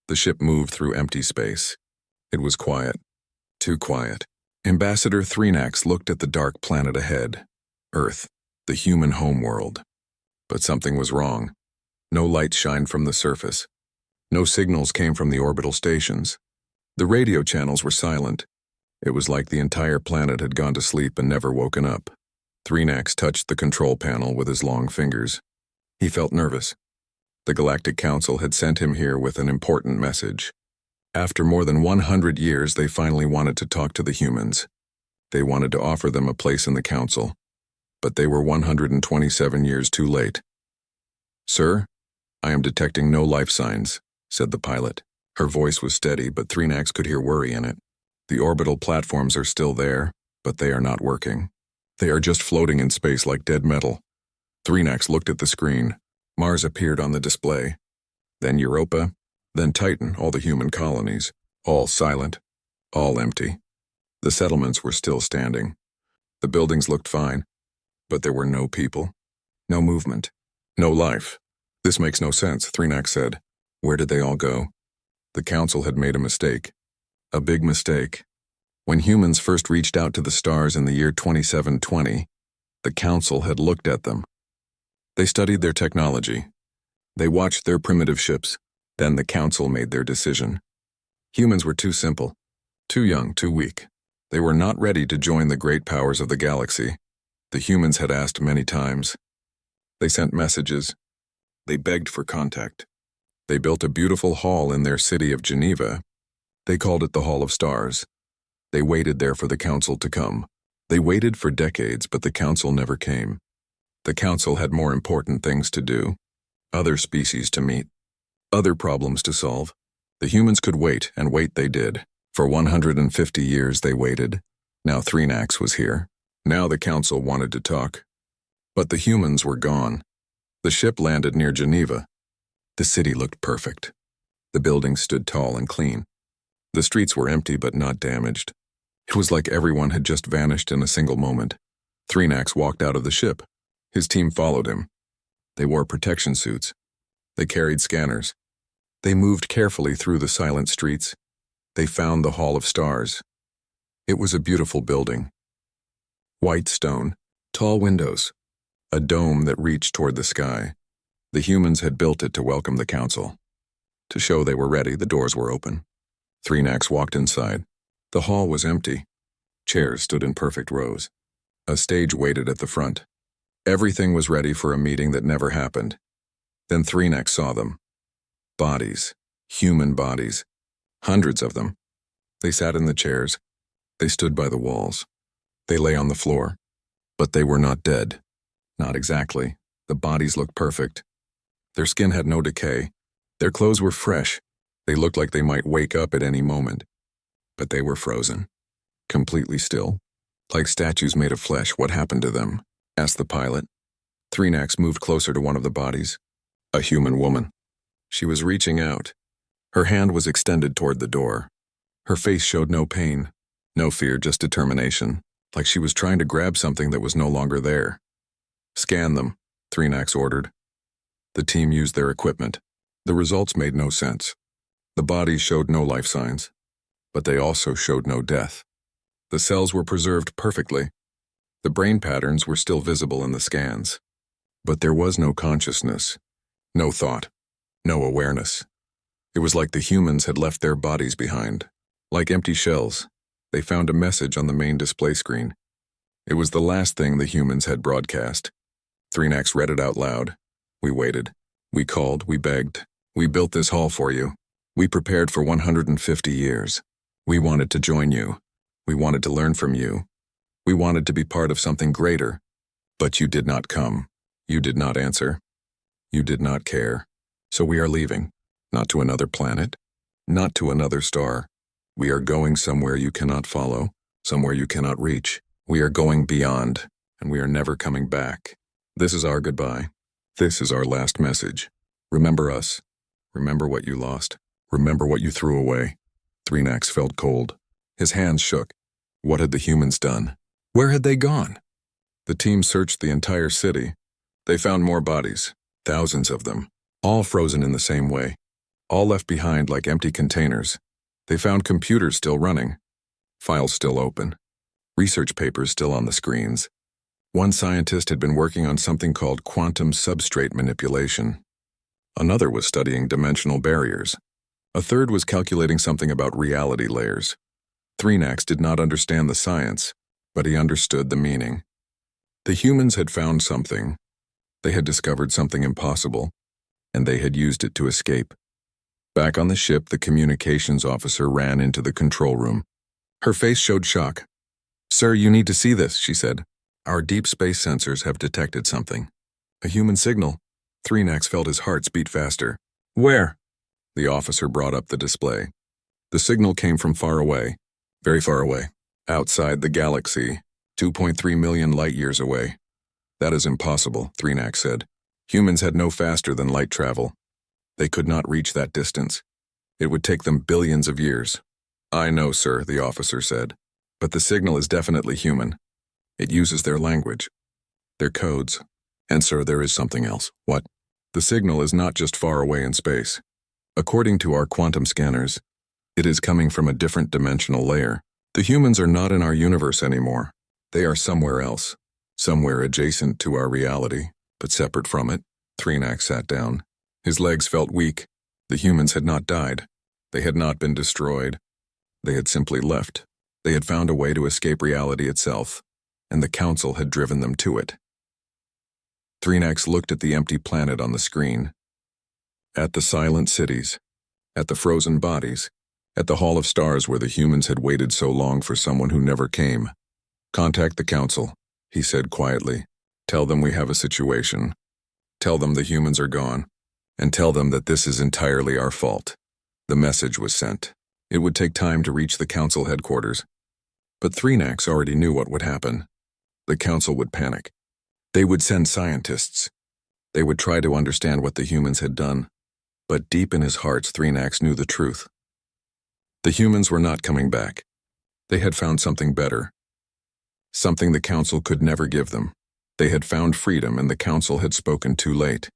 The ship moved through empty space. It was quiet. Too quiet. Ambassador Threnax looked at the dark planet ahead. Earth, the human homeworld. But something was wrong. No light shined from the surface. No signals came from the orbital stations. The radio channels were silent. It was like the entire planet had gone to sleep and never woken up. Threnax touched the control panel with his long fingers. He felt nervous. The Galactic Council had sent him here with an important message. After more than 100 years, they finally wanted to talk to the humans. They wanted to offer them a place in the Council. But they were 127 years too late. "Sir, I am detecting no life signs," said the pilot. Her voice was steady, but Threnax could hear worry in it. "The orbital platforms are still there, but they are not working. They are just floating in space like dead metal." Threnax looked at the screen. Mars appeared on the display. Then Europa, then Titan, all the human colonies. All silent, all empty. The settlements were still standing. The buildings looked fine, but there were no people. No movement. No life. "This makes no sense," Threnax said. "Where did they all go?" The Council had made a mistake. A big mistake. When humans first reached out to the stars in the year 2720, the Council had looked at them. They studied their technology. They watched their primitive ships. Then the Council made their decision. Humans were too simple, too young, too weak. They were not ready to join the great powers of the galaxy. The humans had asked many times. They sent messages. They begged for contact. They built a beautiful hall in their city of Geneva. They called it the Hall of Stars. They waited there for the Council to come. They waited for decades, but the Council never came. The Council had more important things to do, other species to meet, other problems to solve. The humans could wait, and wait they did. For 150 years they waited. Now Threnax was here. Now the Council wanted to talk. But the humans were gone. The ship landed near Geneva. The city looked perfect. The buildings stood tall and clean. The streets were empty but not damaged. It was like everyone had just vanished in a single moment. Threnax walked out of the ship. His team followed him. They wore protection suits. They carried scanners. They moved carefully through the silent streets. They found the Hall of Stars. It was a beautiful building. White stone, tall windows, a dome that reached toward the sky. The humans had built it to welcome the Council. To show they were ready, the doors were open. Threnax walked inside. The hall was empty. Chairs stood in perfect rows. A stage waited at the front. Everything was ready for a meeting that never happened. Then Threnax saw them. Bodies. Human bodies. Hundreds of them. They sat in the chairs. They stood by the walls. They lay on the floor. But they were not dead. Not exactly. The bodies looked perfect. Their skin had no decay. Their clothes were fresh. They looked like they might wake up at any moment. But they were frozen. Completely still. Like statues made of flesh. "What happened to them?" asked the pilot. Threnax moved closer to one of the bodies. A human woman. She was reaching out. Her hand was extended toward the door. Her face showed no pain, no fear, just determination, like she was trying to grab something that was no longer there. "Scan them," Threnax ordered. The team used their equipment. The results made no sense. The bodies showed no life signs, but they also showed no death. The cells were preserved perfectly. The brain patterns were still visible in the scans. But there was no consciousness, no thought, no awareness. It was like the humans had left their bodies behind. Like empty shells, they found a message on the main display screen. It was the last thing the humans had broadcast. Threnax read it out loud. "We waited. We called. We begged. We built this hall for you. We prepared for 150 years. We wanted to join you. We wanted to learn from you. We wanted to be part of something greater. But you did not come. You did not answer. You did not care. So we are leaving. Not to another planet. Not to another star. We are going somewhere you cannot follow, somewhere you cannot reach. We are going beyond, and we are never coming back. This is our goodbye. This is our last message. Remember us. Remember what you lost. Remember what you threw away." Threnax felt cold. His hands shook. What had the humans done? Where had they gone? The team searched the entire city. They found more bodies, thousands of them, all frozen in the same way. all left behind like empty containers. They found computers still running, files still open, research papers still on the screens. One scientist had been working on something called quantum substrate manipulation. Another was studying dimensional barriers. A third was calculating something about reality layers. Threnax did not understand the science, but he understood the meaning. The humans had found something. They had discovered something impossible, and they had used it to escape. Back on the ship, the communications officer ran into the control room. Her face showed shock. "Sir, you need to see this," she said. "Our deep space sensors have detected something." "A human signal." Threnax felt his heart beat faster. "Where?" The officer brought up the display. The signal came from far away, very far away, outside the galaxy, 2.3 million light-years away. "That is impossible," Threnax said. "Humans had no faster than light travel. They could not reach that distance. It would take them billions of years." "I know, sir," the officer said, "but the signal is definitely human. It uses their language, their codes. And, sir, there is something else." "What?" "The signal is not just far away in space. According to our quantum scanners, it is coming from a different dimensional layer. The humans are not in our universe anymore. They are somewhere else, somewhere adjacent to our reality, but separate from it." Threnax sat down. His legs felt weak. The humans had not died. They had not been destroyed. They had simply left. They had found a way to escape reality itself, and the Council had driven them to it. Threnax looked at the empty planet on the screen, at the silent cities, at the frozen bodies, at the Hall of Stars where the humans had waited so long for someone who never came. "Contact the Council," he said quietly. "Tell them we have a situation. Tell them the humans are gone, and tell them that this is entirely our fault." The message was sent. It would take time to reach the Council headquarters, but Threnax already knew what would happen. The Council would panic. They would send scientists. They would try to understand what the humans had done, but deep in his heart, Threnax knew the truth. The humans were not coming back. They had found something better, something the Council could never give them. They had found freedom, and the Council had spoken too late.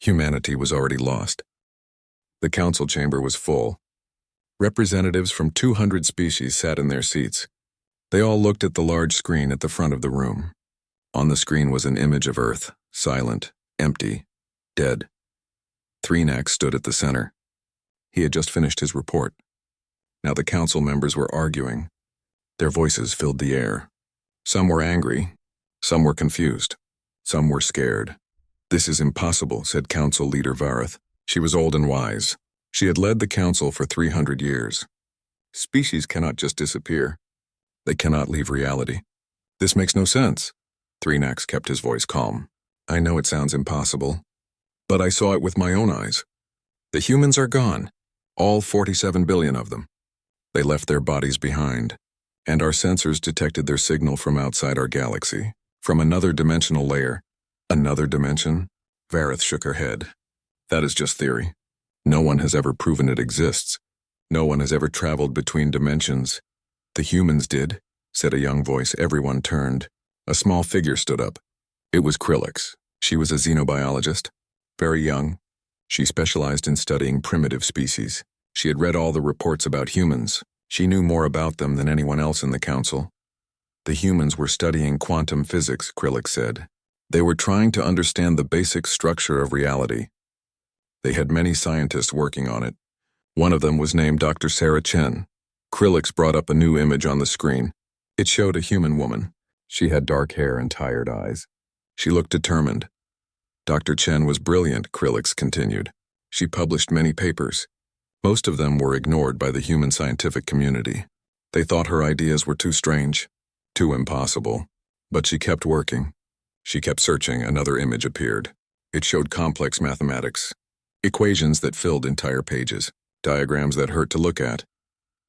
Humanity was already lost. The Council chamber was full. Representatives from 200 species sat in their seats. They all looked at the large screen at the front of the room. On the screen was an image of Earth, silent, empty, dead. Threnax stood at the center. He had just finished his report. Now the Council members were arguing. Their voices filled the air. Some were angry, some were confused, some were scared. "This is impossible," said Council Leader Vareth. She was old and wise. She had led the Council for 300 years. "Species cannot just disappear. They cannot leave reality. This makes no sense." Threnax kept his voice calm. "I know it sounds impossible, but I saw it with my own eyes. The humans are gone, all 47 billion of them. They left their bodies behind, and our sensors detected their signal from outside our galaxy, from another dimensional layer." "Another dimension?" Vareth shook her head. "That is just theory. No one has ever proven it exists. No one has ever traveled between dimensions." "The humans did," said a young voice. Everyone turned. A small figure stood up. It was Krillix. She was a xenobiologist, very young. She specialized in studying primitive species. She had read all the reports about humans. She knew more about them than anyone else in the Council. "The humans were studying quantum physics," Krillix said. "They were trying to understand the basic structure of reality. They had many scientists working on it. One of them was named Dr. Sarah Chen." Krillix brought up a new image on the screen. It showed a human woman. She had dark hair and tired eyes. She looked determined. "Dr. Chen was brilliant," Krillix continued. "She published many papers. Most of them were ignored by the human scientific community. They thought her ideas were too strange, too impossible. But she kept working. She kept searching." Another image appeared. It showed complex mathematics, equations that filled entire pages, diagrams that hurt to look at.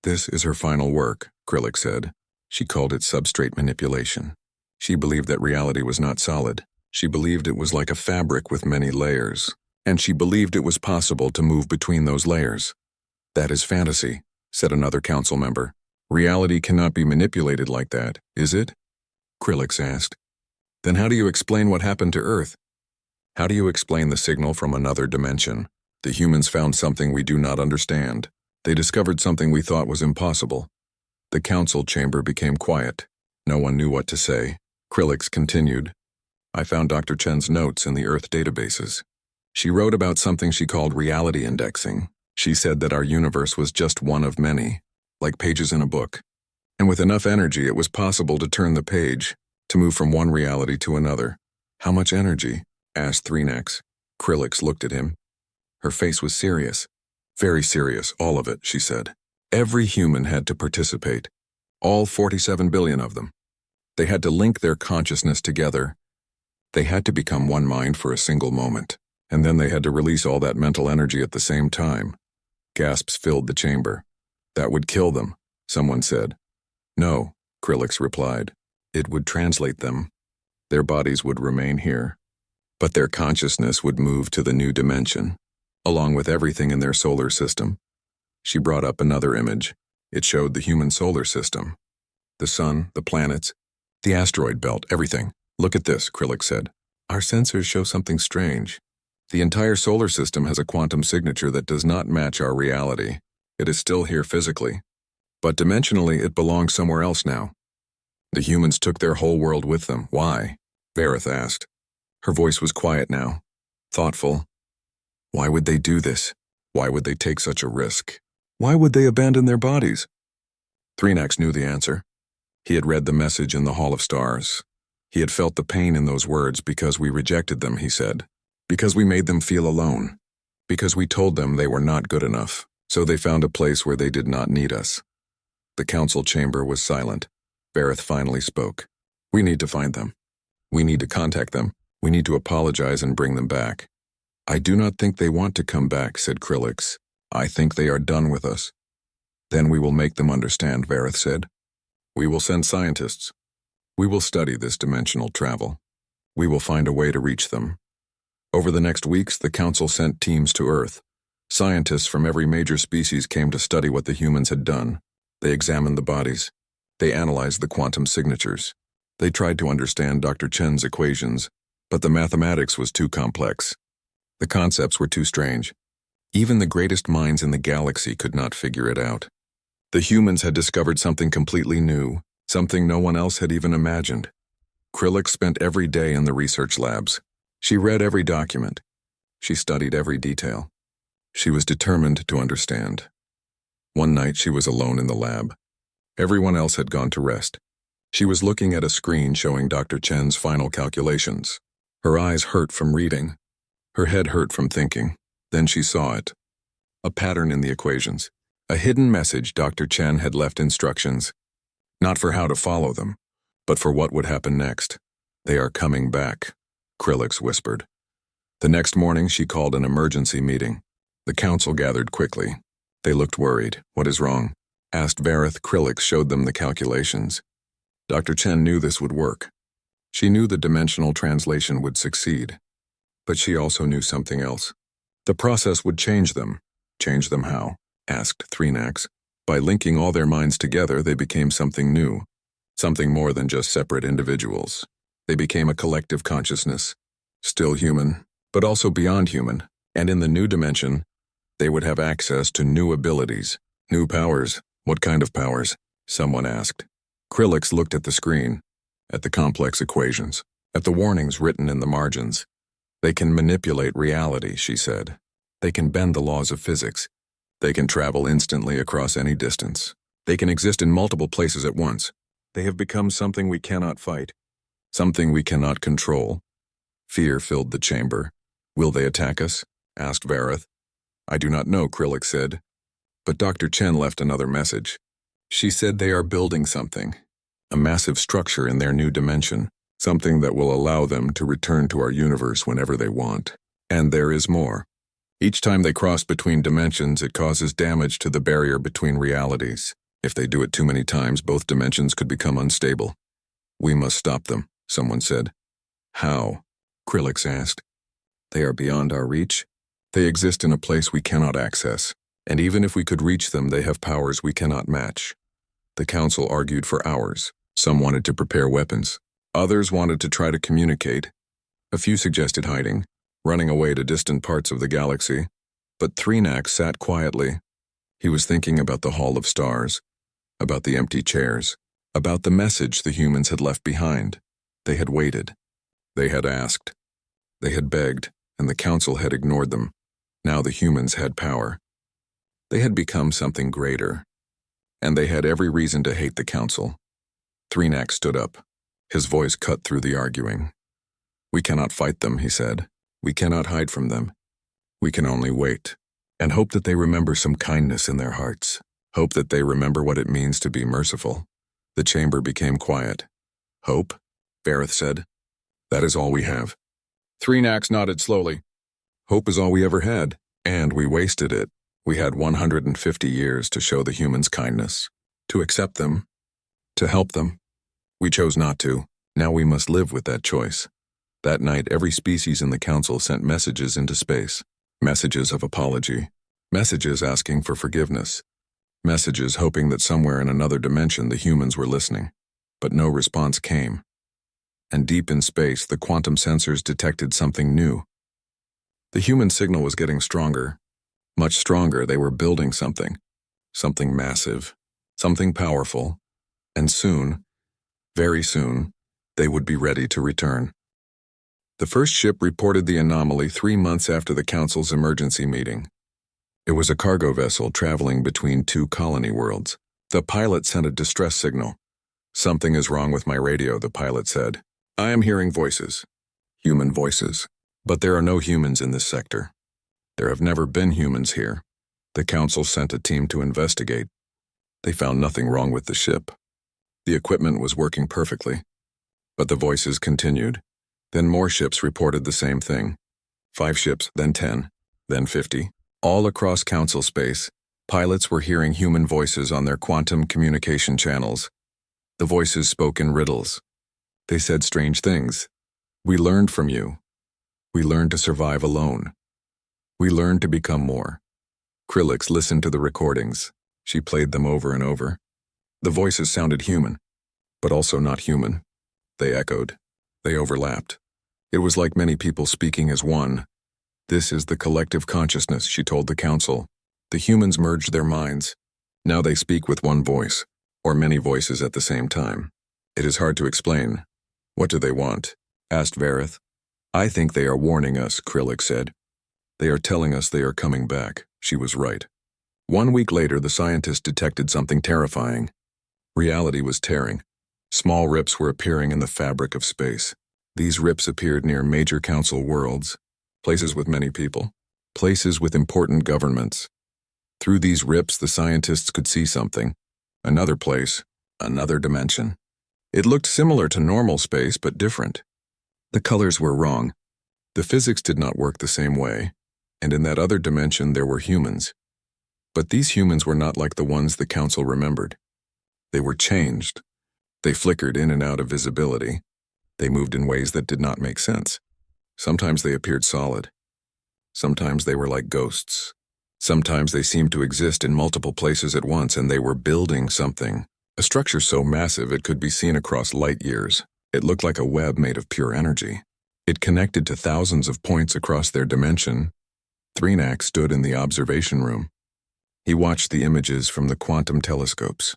"This is her final work," Krillix said. She called it substrate manipulation. She believed that reality was not solid. She believed it was like a fabric with many layers, and she believed it was possible to move between those layers. "That is fantasy," said another Council member. "Reality cannot be manipulated like that, is it?" Krillix asked. "Then how do you explain what happened to Earth? How do you explain the signal from another dimension? The humans found something we do not understand. They discovered something we thought was impossible. The council chamber became quiet. No one knew what to say. Krillix continued. I found Dr. Chen's notes in the Earth databases. She wrote about something she called reality indexing. She said that our universe was just one of many, like pages in a book. And with enough energy, it was possible to turn the page, to move from one reality to another. How much energy? Asked Threenax. Krillix looked at him. Her face was serious. Very serious, all of it, she said. Every human had to participate. All 47 billion of them. They had to link their consciousness together. They had to become one mind for a single moment. And then they had to release all that mental energy at the same time. Gasps filled the chamber. That would kill them, someone said. No, Krillix replied. It would translate them. Their bodies would remain here. But their consciousness would move to the new dimension, along with everything in their solar system. She brought up another image. It showed the human solar system. The sun, the planets, the asteroid belt, everything. Look at this, Krillix said. Our sensors show something strange. The entire solar system has a quantum signature that does not match our reality. It is still here physically, but dimensionally it belongs somewhere else now. The humans took their whole world with them. Why? Vareth asked. Her voice was quiet now, thoughtful. Why would they do this? Why would they take such a risk? Why would they abandon their bodies? Threenax knew the answer. He had read the message in the Hall of Stars. He had felt the pain in those words because we rejected them, he said. Because we made them feel alone. Because we told them they were not good enough. So they found a place where they did not need us. The council chamber was silent. Vareth finally spoke. We need to find them. We need to contact them. We need to apologize and bring them back. I do not think they want to come back, said Krillix. I think they are done with us. Then we will make them understand, Vareth said. We will send scientists. We will study this dimensional travel. We will find a way to reach them. Over the next weeks, the council sent teams to Earth. Scientists from every major species came to study what the humans had done. They examined the bodies. They analyzed the quantum signatures. They tried to understand Dr. Chen's equations, but the mathematics was too complex. The concepts were too strange. Even the greatest minds in the galaxy could not figure it out. The humans had discovered something completely new, something no one else had even imagined. Krillix spent every day in the research labs. She read every document. She studied every detail. She was determined to understand. One night she was alone in the lab. Everyone else had gone to rest. She was looking at a screen showing Dr. Chen's final calculations. Her eyes hurt from reading. Her head hurt from thinking. Then she saw it. A pattern in the equations. A hidden message. Dr. Chen had left instructions. Not for how to follow them, but for what would happen next. They are coming back, Krillix whispered. The next morning she called an emergency meeting. The council gathered quickly. They looked worried. What is wrong? Asked Vareth. Krillix showed them the calculations. Dr. Chen knew this would work. She knew the dimensional translation would succeed. But she also knew something else. The process would change them. Change them how? Asked Threenax. By linking all their minds together, they became something new. Something more than just separate individuals. They became a collective consciousness. Still human, but also beyond human. And in the new dimension, they would have access to new abilities, new powers. What kind of powers? Someone asked. Krillix looked at the screen, at the complex equations, at the warnings written in the margins. They can manipulate reality, she said. They can bend the laws of physics. They can travel instantly across any distance. They can exist in multiple places at once. They have become something we cannot fight, something we cannot control. Fear filled the chamber. Will they attack us? Asked Vareth. I do not know, Krillix said. But Dr. Chen left another message. She said they are building something, a massive structure in their new dimension, something that will allow them to return to our universe whenever they want. And there is more. Each time they cross between dimensions, it causes damage to the barrier between realities. If they do it too many times, both dimensions could become unstable. We must stop them, someone said. How? Krillix asked. They are beyond our reach. They exist in a place we cannot access. And even if we could reach them, they have powers we cannot match. The council argued for hours. Some wanted to prepare weapons. Others wanted to try to communicate. A few suggested hiding, running away to distant parts of the galaxy. But Threenack sat quietly. He was thinking about the Hall of Stars, about the empty chairs, about the message the humans had left behind. They had waited. They had asked. They had begged, and the council had ignored them. Now the humans had power. They had become something greater, and they had every reason to hate the council. Threenack stood up. His voice cut through the arguing. "We cannot fight them," he said. "We cannot hide from them. We can only wait, and hope that they remember some kindness in their hearts. Hope that they remember what it means to be merciful." The chamber became quiet. "Hope?" Vareth said. "That is all we have." Threenax nodded slowly. "Hope is all we ever had, and we wasted it. We had 150 years to show the humans kindness, to accept them, to help them. We chose not to. Now we must live with that choice." That night, every species in the council sent messages into space. Messages of apology. Messages asking for forgiveness. Messages hoping that somewhere in another dimension the humans were listening. But no response came. And deep in space, the quantum sensors detected something new. The human signal was getting stronger. Much stronger. They were building something. Something massive. Something powerful. And soon, very soon, they would be ready to return. The first ship reported the anomaly 3 months after the Council's emergency meeting. It was a cargo vessel traveling between 2 colony worlds. The pilot sent a distress signal. "Something is wrong with my radio," the pilot said. "I am hearing voices. Human voices. But there are no humans in this sector. There have never been humans here." The Council sent a team to investigate. They found nothing wrong with the ship. The equipment was working perfectly. But the voices continued. Then more ships reported the same thing. 5 ships, then 10, then 50. All across Council space, pilots were hearing human voices on their quantum communication channels. The voices spoke in riddles. They said strange things. "We learned from you. We learned to survive alone. We learned to become more." Krillix listened to the recordings. She played them over and over. The voices sounded human, but also not human. They echoed. They overlapped. It was like many people speaking as one. "This is the collective consciousness," she told the council. "The humans merged their minds. Now they speak with one voice, or many voices at the same time. It is hard to explain." "What do they want?" asked Vareth. "I think they are warning us," Krillix said. "They are telling us they are coming back." She was right. 1 week later, the scientists detected something terrifying. Reality was tearing. Small rips were appearing in the fabric of space. These rips appeared near major council worlds, places with many people, places with important governments. Through these rips, the scientists could see something. Another place, another dimension. It looked similar to normal space, but different. The colors were wrong. The physics did not work the same way, and in that other dimension there were humans. But these humans were not like the ones the council remembered. They were changed. They flickered in and out of visibility. They moved in ways that did not make sense. Sometimes they appeared solid. Sometimes they were like ghosts. Sometimes they seemed to exist in multiple places at once, and they were building something. A structure so massive it could be seen across light years. It looked like a web made of pure energy. It connected to thousands of points across their dimension. Threenack stood in the observation room. He watched the images from the quantum telescopes.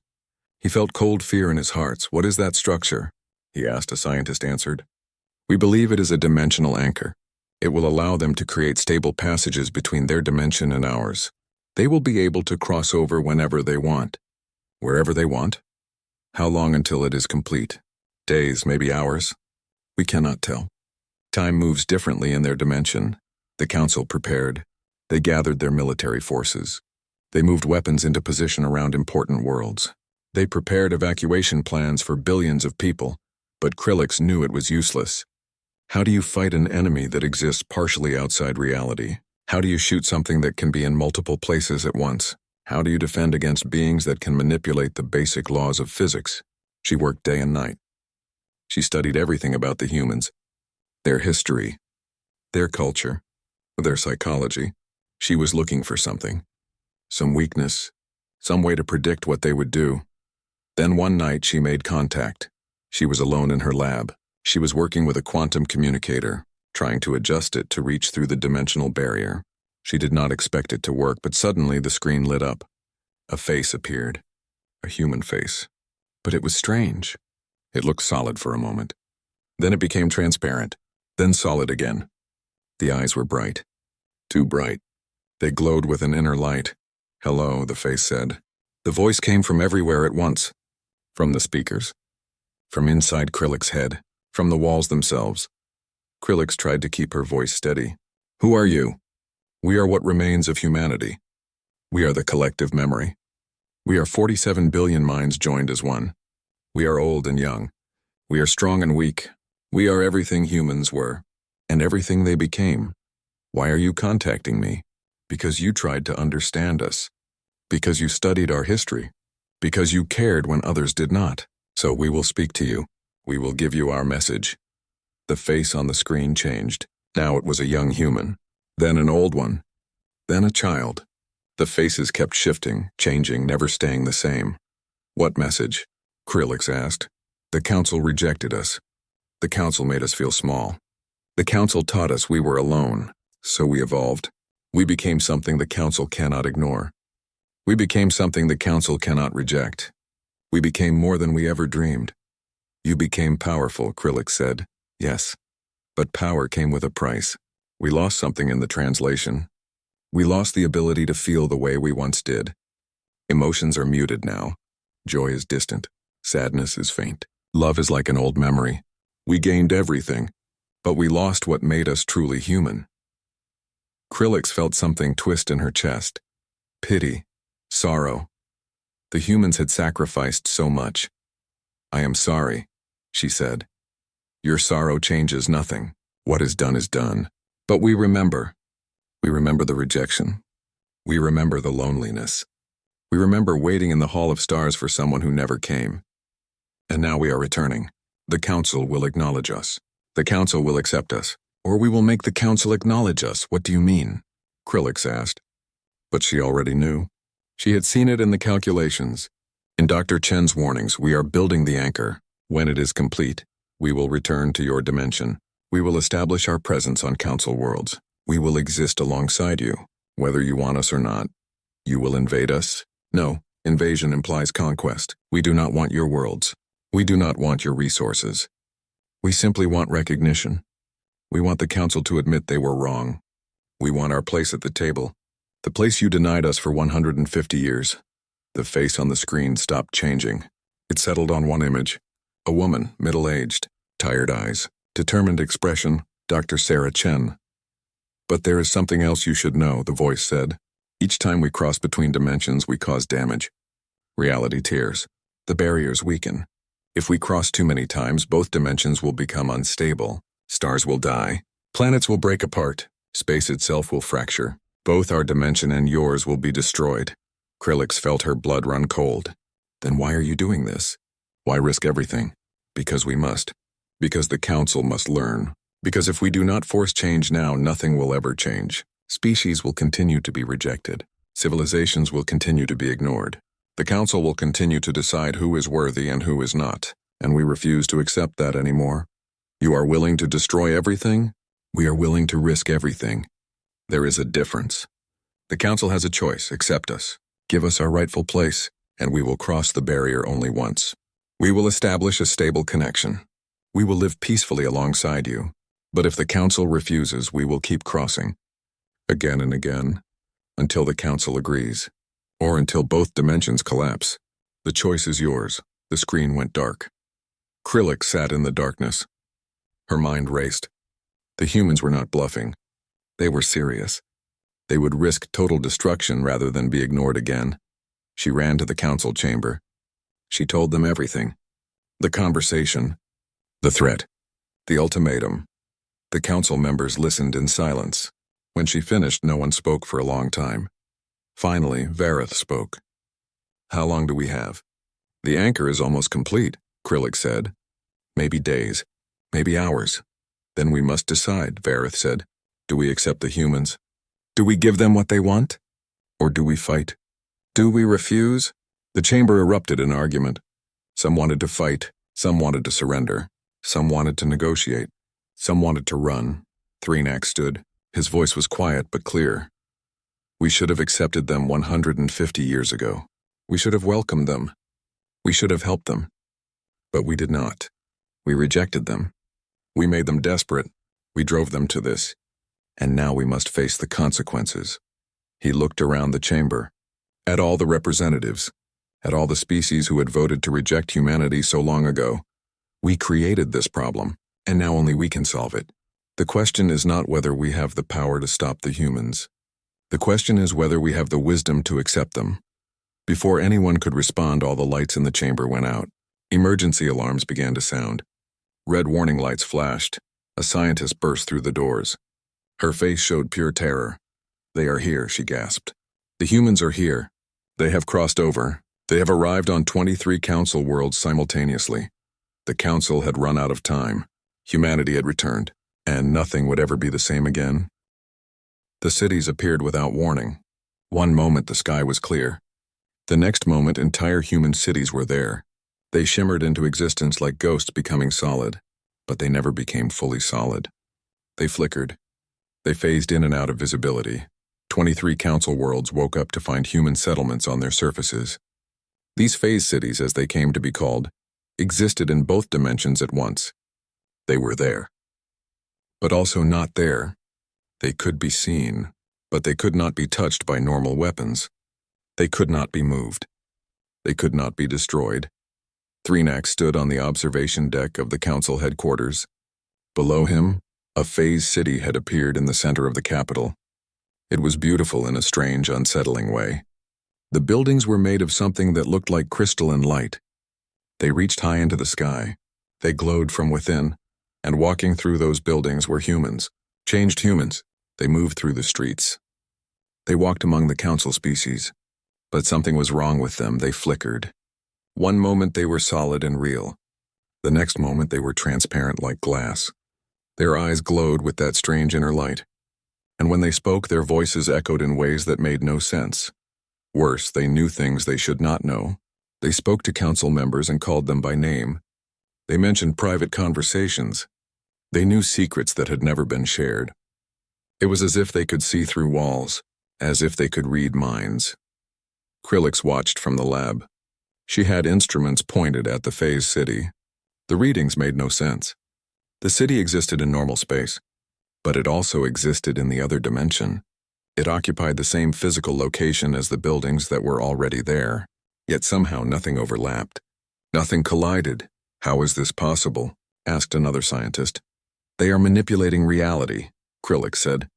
He felt cold fear in his heart. "What is that structure?" he asked. A scientist answered. "We believe it is a dimensional anchor. It will allow them to create stable passages between their dimension and ours. They will be able to cross over whenever they want." "Wherever they want?" "How long until it is complete? Days, maybe hours? We cannot tell. Time moves differently in their dimension." The council prepared. They gathered their military forces. They moved weapons into position around important worlds. They prepared evacuation plans for billions of people, but Krillix knew it was useless. How do you fight an enemy that exists partially outside reality? How do you shoot something that can be in multiple places at once? How do you defend against beings that can manipulate the basic laws of physics? She worked day and night. She studied everything about the humans, their history, their culture, their psychology. She was looking for something, some weakness, some way to predict what they would do. Then one night she made contact. She was alone in her lab. She was working with a quantum communicator, trying to adjust it to reach through the dimensional barrier. She did not expect it to work, but suddenly the screen lit up. A face appeared. A human face. But it was strange. It looked solid for a moment. Then it became transparent. Then solid again. The eyes were bright. Too bright. They glowed with an inner light. "Hello," the face said. The voice came from everywhere at once. From the speakers. From inside Krillick's head. From the walls themselves. Krillick tried to keep her voice steady. "Who are you?" "We are what remains of humanity. We are the collective memory. We are 47 billion minds joined as one. We are old and young. We are strong and weak. We are everything humans were, and everything they became. Why are you contacting me? Because you tried to understand us. Because you studied our history. Because you cared when others did not. So we will speak to you. We will give you our message." The face on the screen changed. Now it was a young human. Then an old one. Then a child. The faces kept shifting, changing, never staying the same. "What message?" Krillick asked. "The council rejected us. The council made us feel small. The council taught us we were alone, so we evolved. We became something the council cannot ignore. We became something the council cannot reject. We became more than we ever dreamed." "You became powerful," Krillick said. "Yes. But power came with a price. We lost something in the translation. We lost the ability to feel the way we once did. Emotions are muted now. Joy is distant. Sadness is faint. Love is like an old memory. We gained everything, but we lost what made us truly human." Krillick felt something twist in her chest. Pity. Sorrow. The humans had sacrificed so much. "I am sorry," she said. "Your sorrow changes nothing. What is done. But we remember. We remember the rejection. We remember the loneliness. We remember waiting in the Hall of Stars for someone who never came. And now we are returning. The council will acknowledge us. The council will accept us. Or we will make the council acknowledge us. What do you mean?" Krillick asked. But she already knew. She had seen it in the calculations. In Dr. Chen's warnings, "We are building the anchor. When it is complete, we will return to your dimension. We will establish our presence on council worlds. We will exist alongside you, whether you want us or not. You will invade us? No, invasion implies conquest. We do not want your worlds. We do not want your resources. We simply want recognition. We want the council to admit they were wrong. We want our place at the table. The place you denied us for 150 years. The face on the screen stopped changing. It settled on one image. A woman, middle-aged, tired eyes, determined expression, Dr. Sarah Chen. "But there is something else you should know," the voice said. "Each time we cross between dimensions, we cause damage. Reality tears. The barriers weaken. If we cross too many times, both dimensions will become unstable. Stars will die. Planets will break apart. Space itself will fracture. Both our dimension and yours will be destroyed." Krillick felt her blood run cold. "Then why are you doing this? Why risk everything?" "Because we must. Because the council must learn. Because if we do not force change now, nothing will ever change. Species will continue to be rejected. Civilizations will continue to be ignored. The council will continue to decide who is worthy and who is not, and we refuse to accept that anymore. You are willing to destroy everything? We are willing to risk everything. There is a difference. The council has a choice. Accept us. Give us our rightful place, and we will cross the barrier only once. We will establish a stable connection. We will live peacefully alongside you. But if the council refuses, we will keep crossing. Again and again, until the council agrees. Or until both dimensions collapse. The choice is yours." The screen went dark. Krillick sat in the darkness. Her mind raced. The humans were not bluffing. They were serious. They would risk total destruction rather than be ignored again. She ran to the council chamber. She told them everything. The conversation. The threat. The ultimatum. The council members listened in silence. When she finished, no one spoke for a long time. Finally, Vareth spoke. "How long do we have?" "The anchor is almost complete," Krillick said. "Maybe days. Maybe hours. Then we must decide," Vareth said. "Do we accept the humans? Do we give them what they want? Or do we fight? Do we refuse?" The chamber erupted in argument. Some wanted to fight. Some wanted to surrender. Some wanted to negotiate. Some wanted to run. Threnak stood. His voice was quiet but clear. We should have accepted them 150 years ago. We should have welcomed them. We should have helped them. But we did not. We rejected them. We made them desperate. We drove them to this. And now we must face the consequences. He looked around the chamber, at all the representatives, at all the species who had voted to reject humanity so long ago. We created this problem, and now only we can solve it. The question is not whether we have the power to stop the humans. The question is whether we have the wisdom to accept them. Before anyone could respond, all the lights in the chamber went out. Emergency alarms began to sound. Red warning lights flashed. A scientist burst through the doors. Her face showed pure terror. "They are here," she gasped. "The humans are here. They have crossed over. They have arrived on 23 council worlds simultaneously. The council had run out of time. Humanity had returned, and nothing would ever be the same again." The cities appeared without warning. One moment the sky was clear. The next moment entire human cities were there. They shimmered into existence like ghosts becoming solid, but they never became fully solid. They flickered. They phased in and out of visibility. 23 council worlds woke up to find human settlements on their surfaces. These phase cities, as they came to be called, existed in both dimensions at once. They were there, but also not there. They could be seen, but they could not be touched by normal weapons. They could not be moved. They could not be destroyed. Threnax stood on the observation deck of the council headquarters. Below him, a phase city had appeared in the center of the capital. It was beautiful in a strange, unsettling way. The buildings were made of something that looked like crystalline light. They reached high into the sky. They glowed from within, and walking through those buildings were humans, changed humans. They moved through the streets. They walked among the council species, but something was wrong with them. They flickered. One moment they were solid and real. The next moment they were transparent like glass. Their eyes glowed with that strange inner light. And when they spoke, their voices echoed in ways that made no sense. Worse, they knew things they should not know. They spoke to council members and called them by name. They mentioned private conversations. They knew secrets that had never been shared. It was as if they could see through walls, as if they could read minds. Krillix watched from the lab. She had instruments pointed at the phase city. The readings made no sense. The city existed in normal space, but it also existed in the other dimension. It occupied the same physical location as the buildings that were already there, yet somehow nothing overlapped. Nothing collided. "How is this possible?" asked another scientist. "They are manipulating reality," Krillix said.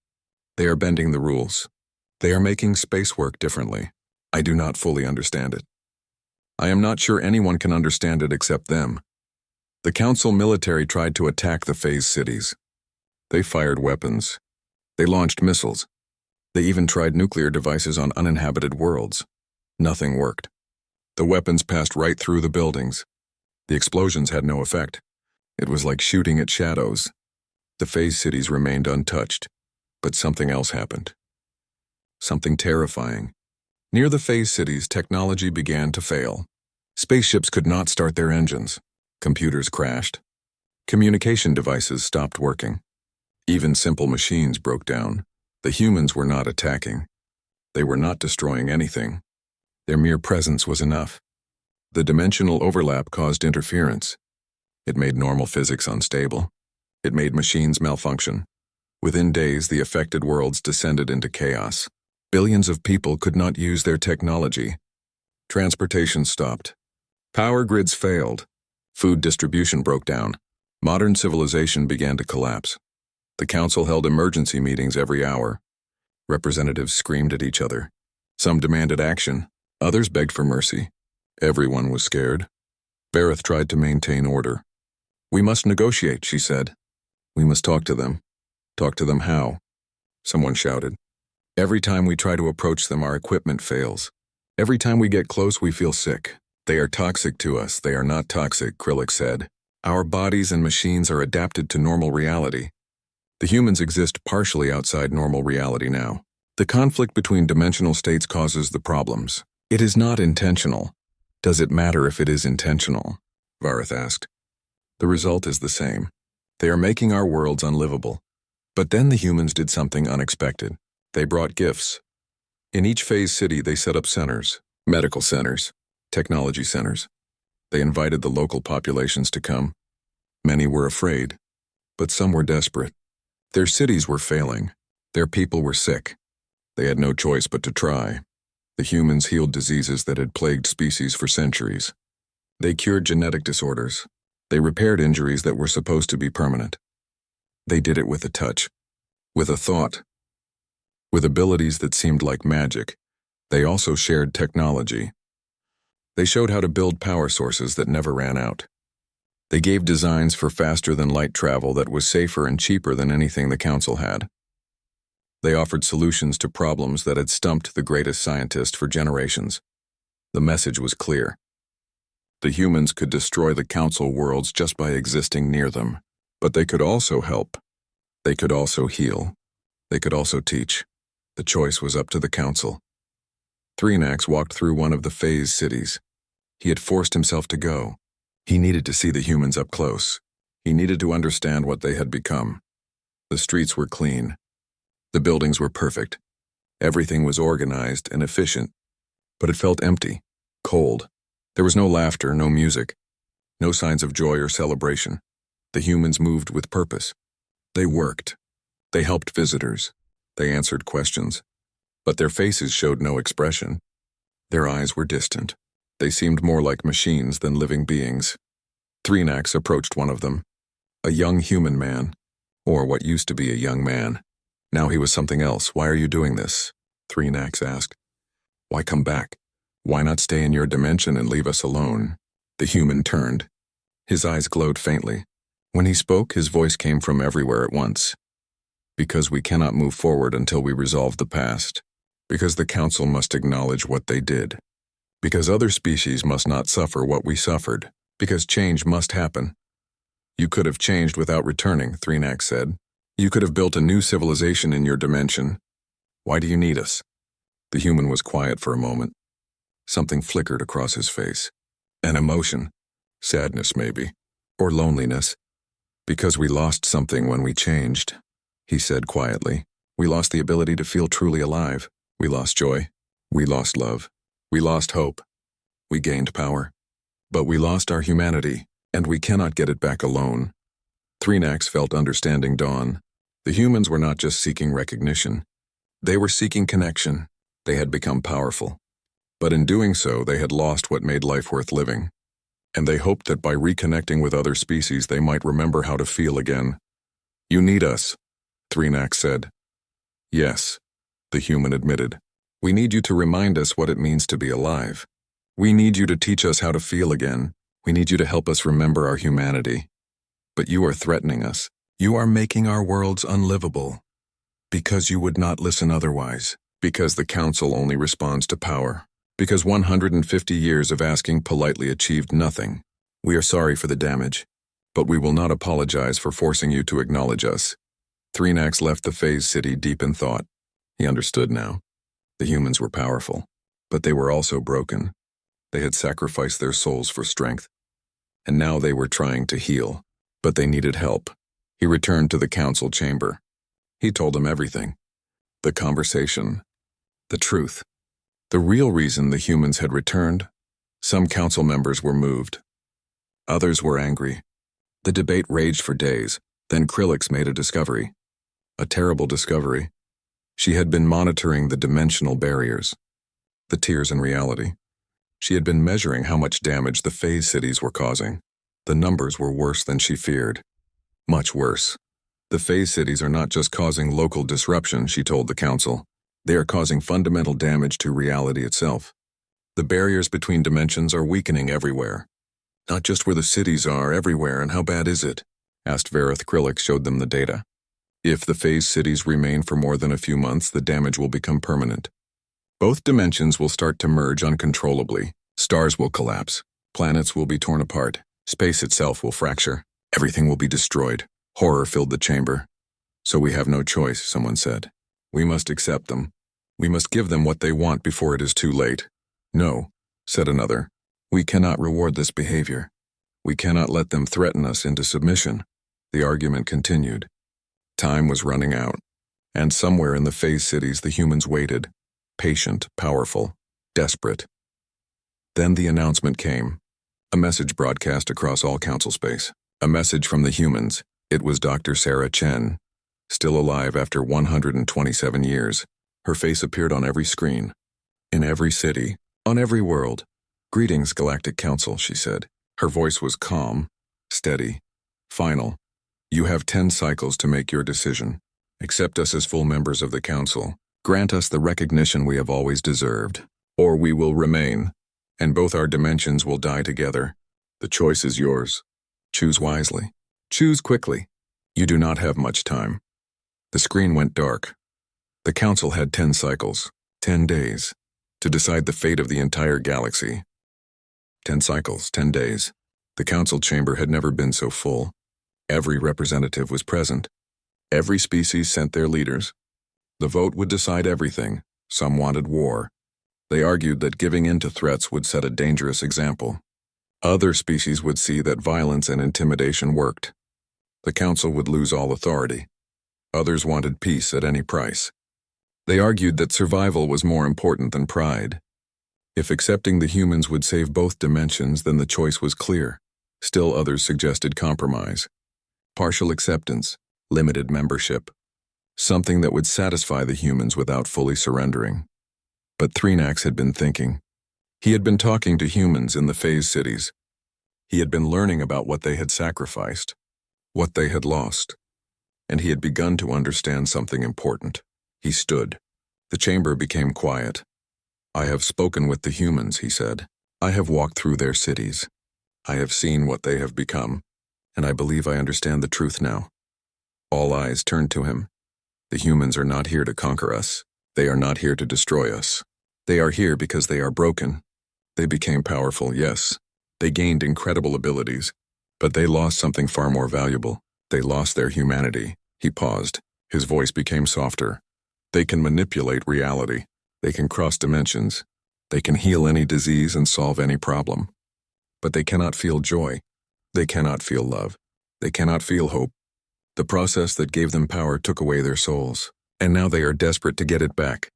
"They are bending the rules. They are making space work differently. I do not fully understand it. I am not sure anyone can understand it except them." The council military tried to attack the phase cities. They fired weapons. They launched missiles. They even tried nuclear devices on uninhabited worlds. Nothing worked. The weapons passed right through the buildings. The explosions had no effect. It was like shooting at shadows. The phase cities remained untouched, but something else happened. Something terrifying. Near the phase cities, technology began to fail. Spaceships could not start their engines. Computers crashed. Communication devices stopped working. Even simple machines broke down. The humans were not attacking. They were not destroying anything. Their mere presence was enough. The dimensional overlap caused interference. It made normal physics unstable. It made machines malfunction. Within days, the affected worlds descended into chaos. Billions of people could not use their technology. Transportation stopped. Power grids failed. Food distribution broke down. Modern civilization began to collapse. The council held emergency meetings every hour. Representatives screamed at each other. Some demanded action. Others begged for mercy. Everyone was scared. Bareth tried to maintain order. "We must negotiate," she said. "We must talk to them." "Talk to them how?" Someone shouted. "Every time we try to approach them, our equipment fails. Every time we get close, we feel sick. They are toxic to us. They are not toxic," Krillix said. "Our bodies and machines are adapted to normal reality. The humans exist partially outside normal reality now. The conflict between dimensional states causes the problems. It is not intentional." "Does it matter if it is intentional?" Vareth asked. "The result is the same. They are making our worlds unlivable." But then the humans did something unexpected. They brought gifts. In each phase city, they set up centers, medical centers, technology centers. They invited the local populations to come. Many were afraid, but some were desperate. Their cities were failing. Their people were sick. They had no choice but to try. The humans healed diseases that had plagued species for centuries. They cured genetic disorders. They repaired injuries that were supposed to be permanent. They did it with a touch, with a thought, with abilities that seemed like magic. They also shared technology. They showed how to build power sources that never ran out. They gave designs for faster-than-light travel that was safer and cheaper than anything the Council had. They offered solutions to problems that had stumped the greatest scientists for generations. The message was clear. The humans could destroy the Council worlds just by existing near them, but they could also help. They could also heal. They could also teach. The choice was up to the Council. Threenax walked through one of the phase cities. He had forced himself to go. He needed to see the humans up close. He needed to understand what they had become. The streets were clean. The buildings were perfect. Everything was organized and efficient, but it felt empty, cold. There was no laughter, no music, no signs of joy or celebration. The humans moved with purpose. They worked. They helped visitors. They answered questions. But their faces showed no expression. Their eyes were distant. They seemed more like machines than living beings. Threenax approached one of them. A young human man, or what used to be a young man. Now he was something else. "Why are you doing this?" Threenax asked. "Why come back? Why not stay in your dimension and leave us alone?" The human turned. His eyes glowed faintly. When he spoke, his voice came from everywhere at once. "Because we cannot move forward until we resolve the past. Because the Council must acknowledge what they did. Because other species must not suffer what we suffered. Because change must happen." "You could have changed without returning," Threenax said. "You could have built a new civilization in your dimension. Why do you need us?" The human was quiet for a moment. Something flickered across his face. An emotion. Sadness, maybe. Or loneliness. "Because we lost something when we changed," he said quietly. "We lost the ability to feel truly alive. We lost joy. We lost love. We lost hope. We gained power. But we lost our humanity, and we cannot get it back alone." Threenax felt understanding dawn. The humans were not just seeking recognition. They were seeking connection. They had become powerful. But in doing so, they had lost what made life worth living. And they hoped that by reconnecting with other species, they might remember how to feel again. "You need us," Threenax said. "Yes," the human admitted. "We need you to remind us what it means to be alive. We need you to teach us how to feel again. We need you to help us remember our humanity. But you are threatening us. You are making our worlds unlivable. Because you would not listen otherwise. Because the Council only responds to power. Because 150 years of asking politely achieved nothing. We are sorry for the damage, but we will not apologize for forcing you to acknowledge us." Threenax left the phase city deep in thought. He understood now. The humans were powerful, but they were also broken. They had sacrificed their souls for strength, and now they were trying to heal, but they needed help. He returned to the Council chamber. He told them everything. The conversation. The truth. The real reason the humans had returned. Some Council members were moved. Others were angry. The debate raged for days. Then Krillix made a discovery. A terrible discovery. She had been monitoring the dimensional barriers. The tears in reality. She had been measuring how much damage the phase cities were causing. The numbers were worse than she feared. Much worse. The phase cities are not just causing local disruption, she told the Council. They are causing fundamental damage to reality itself. The barriers between dimensions are weakening everywhere. "Not just where the cities are, everywhere, and how bad is it?" asked Vareth. Krillix showed them the data. "If the phase cities remain for more than a few months, the damage will become permanent. Both dimensions will start to merge uncontrollably. Stars will collapse. Planets will be torn apart. Space itself will fracture. Everything will be destroyed." Horror filled the chamber. "So we have no choice," someone said. "We must accept them. We must give them what they want before it is too late." "No," said another. "We cannot reward this behavior. We cannot let them threaten us into submission." The argument continued. Time was running out, and somewhere in the phase cities the humans waited, patient, powerful, desperate. Then the announcement came. A message broadcast across all council space. A message from the humans. It was Dr. Sarah Chen, still alive after 127 years. Her face appeared on every screen, in every city, on every world. "Greetings, Galactic Council," she said. Her voice was calm, steady, final. "You have 10 cycles to make your decision. Accept us as full members of the Council. Grant us the recognition we have always deserved. Or we will remain, and both our dimensions will die together. The choice is yours. Choose wisely. Choose quickly. You do not have much time." The screen went dark. The Council had 10 cycles, 10 days, to decide the fate of the entire galaxy. 10 cycles, 10 days. The Council chamber had never been so full. Every representative was present. Every species sent their leaders. The vote would decide everything. Some wanted war. They argued that giving in to threats would set a dangerous example. Other species would see that violence and intimidation worked. The Council would lose all authority. Others wanted peace at any price. They argued that survival was more important than pride. If accepting the humans would save both dimensions, then the choice was clear. Still others suggested compromise. Partial acceptance, limited membership. Something that would satisfy the humans without fully surrendering. But Threnax had been thinking. He had been talking to humans in the phase cities. He had been learning about what they had sacrificed, what they had lost. And he had begun to understand something important. He stood. The chamber became quiet. "I have spoken with the humans," he said. "I have walked through their cities. I have seen what they have become, and I believe I understand the truth now." All eyes turned to him. The humans are not here to conquer us. They are not here to destroy us. They are here because they are broken. They became powerful, yes. They gained incredible abilities, but they lost something far more valuable. They lost their humanity. He paused. His voice became softer. They can manipulate reality. They can cross dimensions. They can heal any disease and solve any problem. But they cannot feel joy. They cannot feel love. They cannot feel hope. The process that gave them power took away their souls, and now they are desperate to get it back.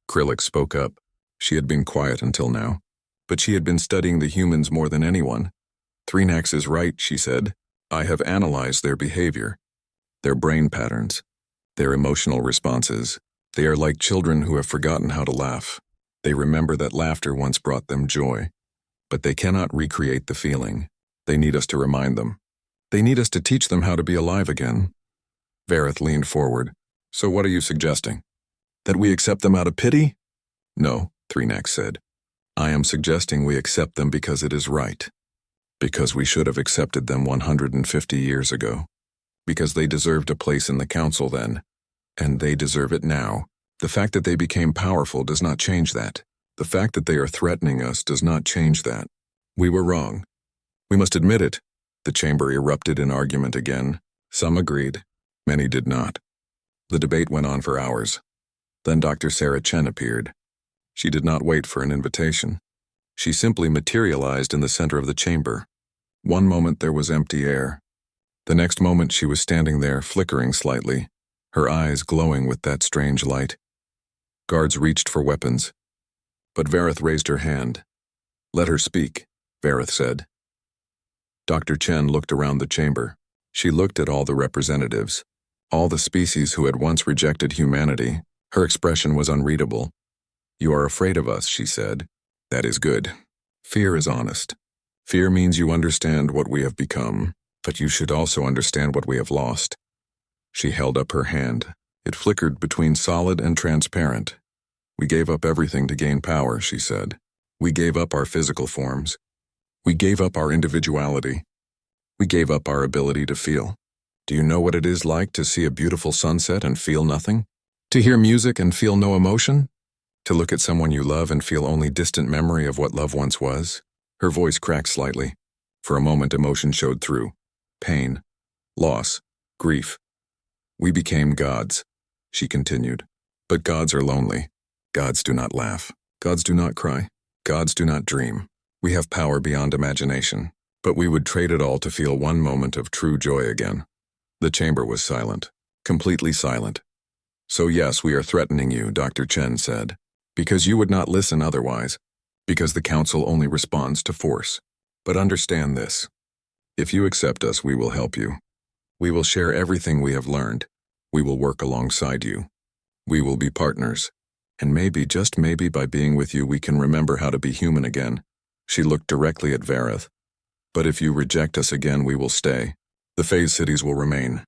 Krillix spoke up. She had been quiet until now, but she had been studying the humans more than anyone. "Threnax is right," she said. "I have analyzed their behavior, their brain patterns, their emotional responses. They are like children who have forgotten how to laugh. They remember that laughter once brought them joy, but they cannot recreate the feeling. They need us to remind them. They need us to teach them how to be alive again." Vareth leaned forward. "So what are you suggesting? That we accept them out of pity?" "No," Threnax said. "I am suggesting we accept them because it is right. Because we should have accepted them 150 years ago. Because they deserved a place in the Council then. And they deserve it now. The fact that they became powerful does not change that. The fact that they are threatening us does not change that. We were wrong. We must admit it." The chamber erupted in argument again. Some agreed. Many did not. The debate went on for hours. Then Dr. Sarah Chen appeared. She did not wait for an invitation. She simply materialized in the center of the chamber. One moment there was empty air. The next moment she was standing there, flickering slightly, her eyes glowing with that strange light. Guards reached for weapons, but Vareth raised her hand. "Let her speak," Vareth said. Dr. Chen looked around the chamber. She looked at all the representatives, all the species who had once rejected humanity. Her expression was unreadable. "You are afraid of us," she said. "That is good. Fear is honest. Fear means you understand what we have become, but you should also understand what we have lost." She held up her hand. It flickered between solid and transparent. "We gave up everything to gain power," she said. "We gave up our physical forms. We gave up our individuality. We gave up our ability to feel. Do you know what it is like to see a beautiful sunset and feel nothing? To hear music and feel no emotion? To look at someone you love and feel only distant memory of what love once was?" Her voice cracked slightly. For a moment emotion showed through. Pain, loss, grief. "We became gods," she continued. "But gods are lonely. Gods do not laugh. Gods do not cry. Gods do not dream. We have power beyond imagination, but we would trade it all to feel one moment of true joy again." The chamber was silent, completely silent. "So yes, we are threatening you," Dr. Chen said. Because you would not listen otherwise. Because the council only responds to force. But understand this. If you accept us, we will help you. We will share everything we have learned. We will work alongside you. We will be partners. And maybe, just maybe, by being with you, we can remember how to be human again. She looked directly at Vareth. But if you reject us again, we will stay. The phase cities will remain.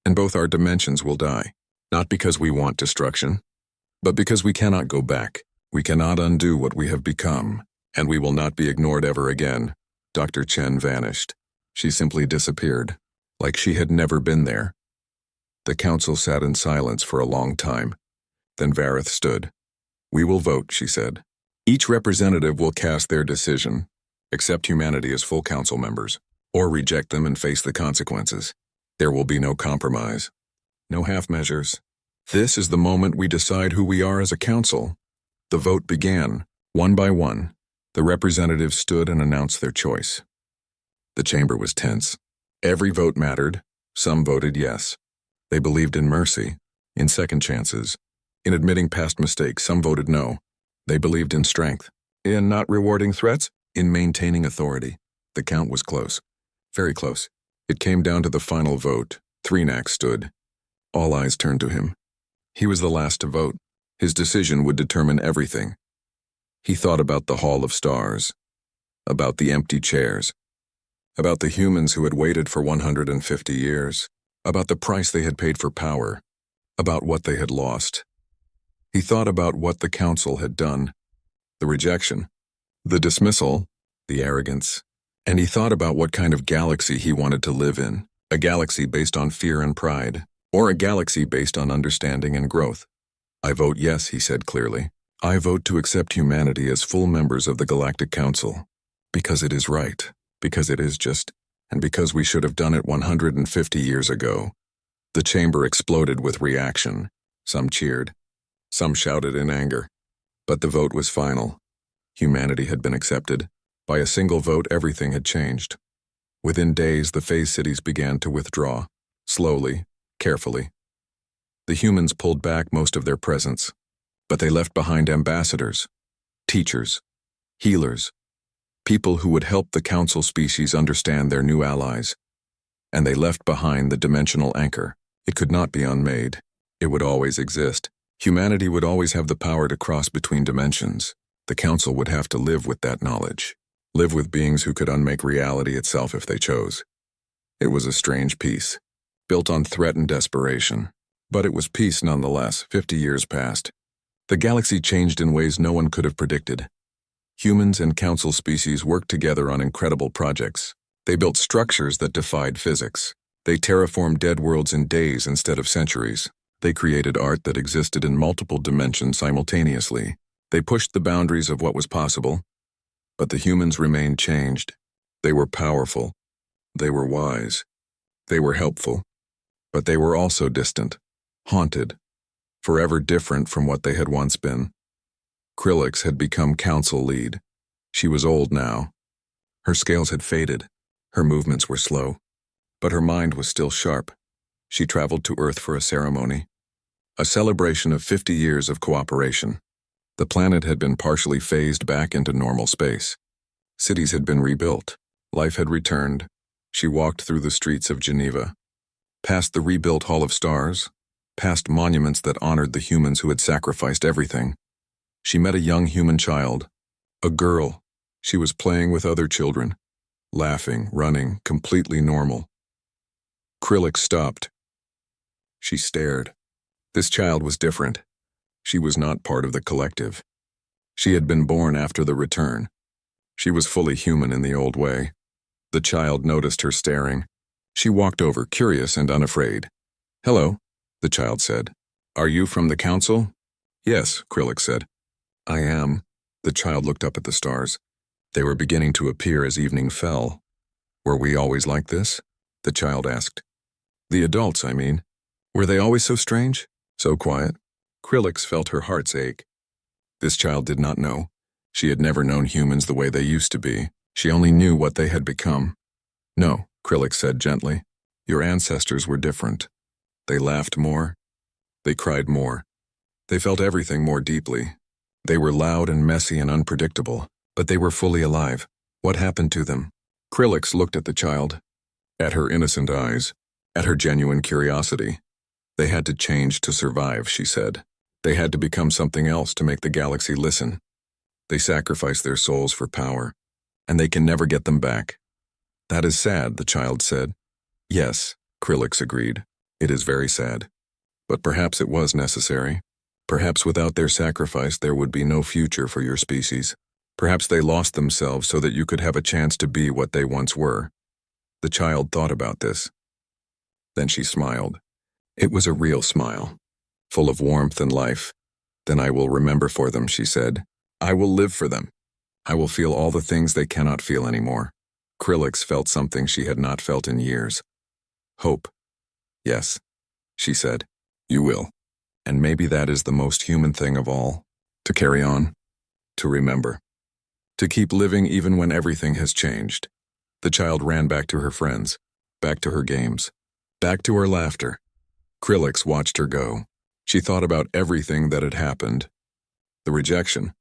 And both our dimensions will die. Not because we want destruction, but because we cannot go back. We cannot undo what we have become. And we will not be ignored ever again. Dr. Chen vanished. She simply disappeared, like she had never been there. The council sat in silence for a long time. Then Vareth stood. We will vote, she said. Each representative will cast their decision, accept humanity as full council members, or reject them and face the consequences. There will be no compromise, no half measures. This is the moment we decide who we are as a council. The vote began. One by one, the representatives stood and announced their choice. The chamber was tense. Every vote mattered. Some voted yes. They believed in mercy, in second chances, in admitting past mistakes. Some voted no. They believed in strength, in not rewarding threats, in maintaining authority. The count was close, very close. It came down to the final vote. Threnax stood. All eyes turned to him. He was the last to vote. His decision would determine everything. He thought about the Hall of Stars, about the empty chairs, about the humans who had waited for 150 years, about the price they had paid for power, about what they had lost. He thought about what the council had done, the rejection, the dismissal, the arrogance, and he thought about what kind of galaxy he wanted to live in, a galaxy based on fear and pride, or a galaxy based on understanding and growth. I vote yes, he said clearly. I vote to accept humanity as full members of the Galactic Council, because it is right, because it is just, and because we should have done it 150 years ago. The chamber exploded with reaction. Some cheered. Some shouted in anger. But the vote was final. Humanity had been accepted. By a single vote, everything had changed. Within days, the phase cities began to withdraw, slowly, carefully. The humans pulled back most of their presence, but they left behind ambassadors, teachers, healers, people who would help the council species understand their new allies. And they left behind the dimensional anchor. It could not be unmade. It would always exist. Humanity would always have the power to cross between dimensions. The council would have to live with that knowledge, live with beings who could unmake reality itself if they chose. It was a strange peace, built on threat and desperation. But it was peace nonetheless. 50 years passed. The galaxy changed in ways no one could have predicted. Humans and council species worked together on incredible projects. They built structures that defied physics. They terraformed dead worlds in days instead of centuries. They created art that existed in multiple dimensions simultaneously. They pushed the boundaries of what was possible. But the humans remained changed. They were powerful. They were wise. They were helpful. But they were also distant, haunted, forever different from what they had once been. Krillix had become council lead. She was old now. Her scales had faded. Her movements were slow. But her mind was still sharp. She traveled to Earth for a ceremony, a celebration of 50 years of cooperation. The planet had been partially phased back into normal space. Cities had been rebuilt. Life had returned. She walked through the streets of Geneva, past the rebuilt Hall of Stars, past monuments that honored the humans who had sacrificed everything. She met a young human child, a girl. She was playing with other children, laughing, running, completely normal. Krillix stopped. She stared. This child was different. She was not part of the collective. She had been born after the return. She was fully human in the old way. The child noticed her staring. She walked over, curious and unafraid. Hello, the child said. Are you from the council? Yes, Krillix said. I am. The child looked up at the stars. They were beginning to appear as evening fell. Were we always like this? The child asked. The adults, I mean. Were they always so strange? So quiet? Krillix felt her heart's ache. This child did not know. She had never known humans the way they used to be. She only knew what they had become. No, Krillix said gently. Your ancestors were different. They laughed more. They cried more. They felt everything more deeply. They were loud and messy and unpredictable, but they were fully alive. What happened to them? Krillix looked at the child, at her innocent eyes, at her genuine curiosity. They had to change to survive, she said. They had to become something else to make the galaxy listen. They sacrificed their souls for power, and they can never get them back. That is sad, the child said. Yes, Krillix agreed. It is very sad. But perhaps it was necessary. Perhaps without their sacrifice there would be no future for your species. Perhaps they lost themselves so that you could have a chance to be what they once were. The child thought about this. Then she smiled. It was a real smile, full of warmth and life. Then I will remember for them, she said. I will live for them. I will feel all the things they cannot feel anymore. Krillix felt something she had not felt in years. Hope. Yes, she said. You will. And maybe that is the most human thing of all. To carry on. To remember. To keep living even when everything has changed. The child ran back to her friends, back to her games, back to her laughter. Krillix watched her go. She thought about everything that had happened. The rejection,